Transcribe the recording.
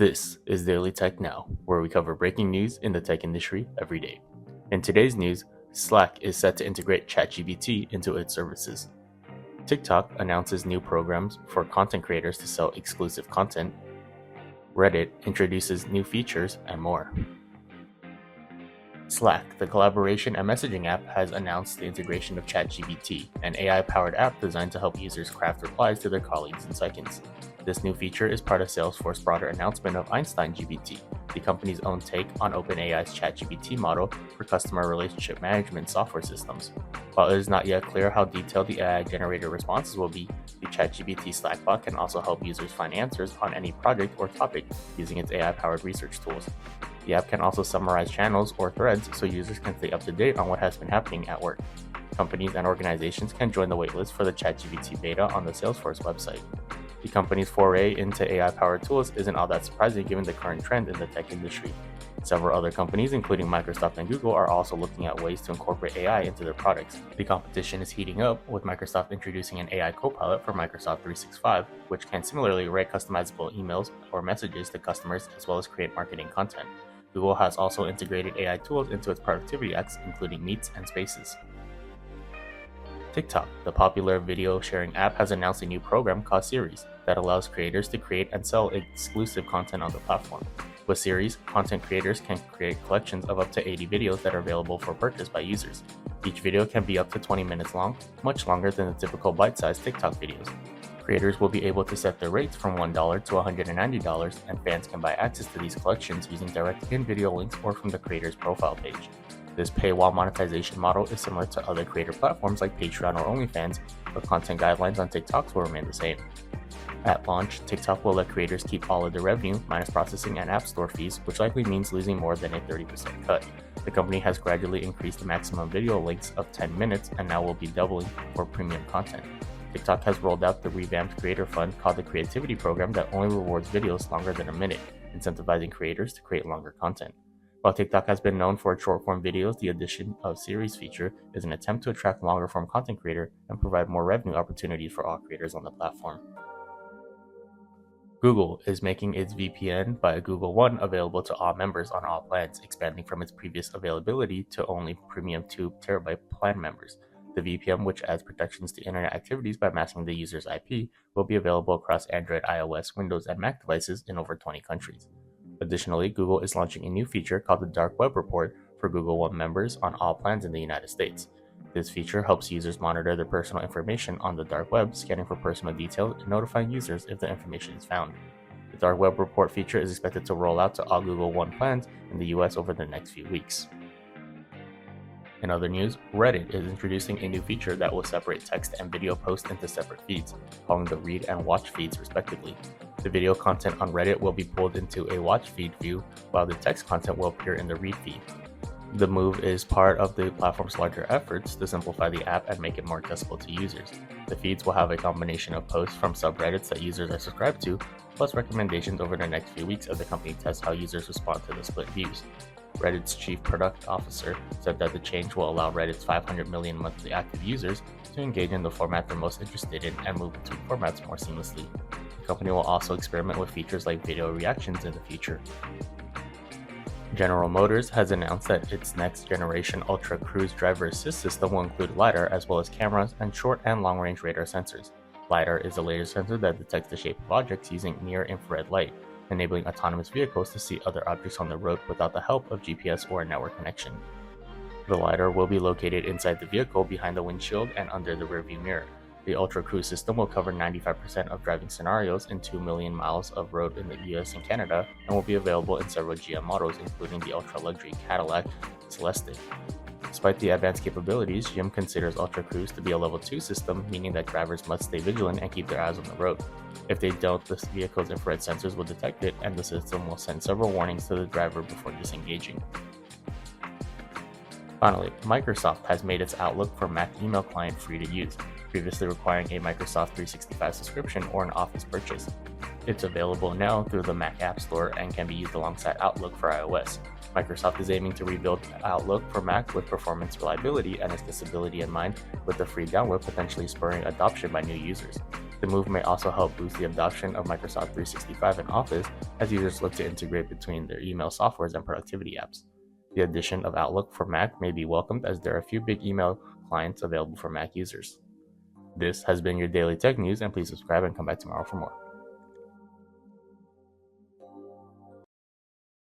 This is Daily Tech Now, where we cover breaking news in the tech industry every day. In today's news, Slack is set to integrate ChatGPT into its services. TikTok announces new programs for content creators to sell exclusive content. Reddit introduces new features and more. Slack, the collaboration and messaging app, has announced the integration of ChatGPT, an AI-powered app designed to help users craft replies to their colleagues in seconds. This new feature is part of Salesforce's broader announcement of Einstein GPT, the company's own take on OpenAI's ChatGPT model for customer relationship management software systems. While it is not yet clear how detailed the AI-generated responses will be, the ChatGPT Slack bot can also help users find answers on any project or topic using its AI-powered research tools. The app can also summarize channels or threads so users can stay up to date on what has been happening at work. Companies and organizations can join the waitlist for the ChatGPT beta on the Salesforce website. The company's foray into AI-powered tools isn't all that surprising given the current trend in the tech industry. Several other companies, including Microsoft and Google, are also looking at ways to incorporate AI into their products. The competition is heating up, with Microsoft introducing an AI copilot for Microsoft 365, which can similarly write customizable emails or messages to customers as well as create marketing content. Google has also integrated AI tools into its productivity apps, including Meets and Spaces. TikTok, the popular video sharing app, has announced a new program called Series that allows creators to create and sell exclusive content on the platform. With Series, content creators can create collections of up to 80 videos that are available for purchase by users. Each video can be up to 20 minutes long, much longer than the typical bite-sized TikTok videos. Creators will be able to set their rates from $1 to $190, and fans can buy access to these collections using direct in-video links or from the creator's profile page. This paywall monetization model is similar to other creator platforms like Patreon or OnlyFans, but content guidelines on TikTok will remain the same. At launch, TikTok will let creators keep all of their revenue minus processing and app store fees, which likely means losing more than a 30% cut. The company has gradually increased the maximum video lengths of 10 minutes and now will be doubling for premium content. TikTok has rolled out the revamped creator fund called the Creativity Program that only rewards videos longer than a minute, incentivizing creators to create longer content. While TikTok has been known for its short-form videos, the addition of Series feature is an attempt to attract longer-form content creators and provide more revenue opportunities for all creators on the platform. Google is making its VPN by Google One available to all members on all plans, expanding from its previous availability to only premium 2TB plan members. The VPN, which adds protections to internet activities by masking the user's IP, will be available across Android, iOS, Windows, and Mac devices in over 20 countries. Additionally, Google is launching a new feature called the Dark Web Report for Google One members on all plans in the United States. This feature helps users monitor their personal information on the dark web, scanning for personal details and notifying users if the information is found. The Dark Web Report feature is expected to roll out to all Google One plans in the US over the next few weeks. In other news, Reddit is introducing a new feature that will separate text and video posts into separate feeds, calling the read and watch feeds respectively. The video content on Reddit will be pulled into a watch feed view, while the text content will appear in the read feed. The move is part of the platform's larger efforts to simplify the app and make it more accessible to users. The feeds will have a combination of posts from subreddits that users are subscribed to, plus recommendations over the next few weeks as the company tests how users respond to the split views. Reddit's chief product officer said that the change will allow Reddit's 500 million monthly active users to engage in the format they're most interested in and move between formats more seamlessly. The company will also experiment with features like video reactions in the future. General Motors has announced that its next generation Ultra Cruise driver assist system will include LiDAR as well as cameras and short and long-range radar sensors. LiDAR is a laser sensor that detects the shape of objects using near-infrared light, enabling autonomous vehicles to see other objects on the road without the help of GPS or a network connection. The LiDAR will be located inside the vehicle behind the windshield and under the rearview mirror. The Ultra Cruise system will cover 95% of driving scenarios in 2 million miles of road in the US and Canada and will be available in several GM models, including the ultra-luxury Cadillac Celestiq. Despite the advanced capabilities, GM considers Ultra Cruise to be a Level 2 system, meaning that drivers must stay vigilant and keep their eyes on the road. If they don't, the vehicle's infrared sensors will detect it, and the system will send several warnings to the driver before disengaging. Finally, Microsoft has made its Outlook for Mac email client free to use, previously requiring a Microsoft 365 subscription or an Office purchase. It's available now through the Mac App Store and can be used alongside Outlook for iOS. Microsoft is aiming to rebuild Outlook for Mac with performance, reliability, and accessibility in mind, with the free download potentially spurring adoption by new users. The move may also help boost the adoption of Microsoft 365 and Office as users look to integrate between their email softwares and productivity apps. The addition of Outlook for Mac may be welcomed as there are a few big email clients available for Mac users. This has been your daily tech news, and please subscribe and come back tomorrow for more.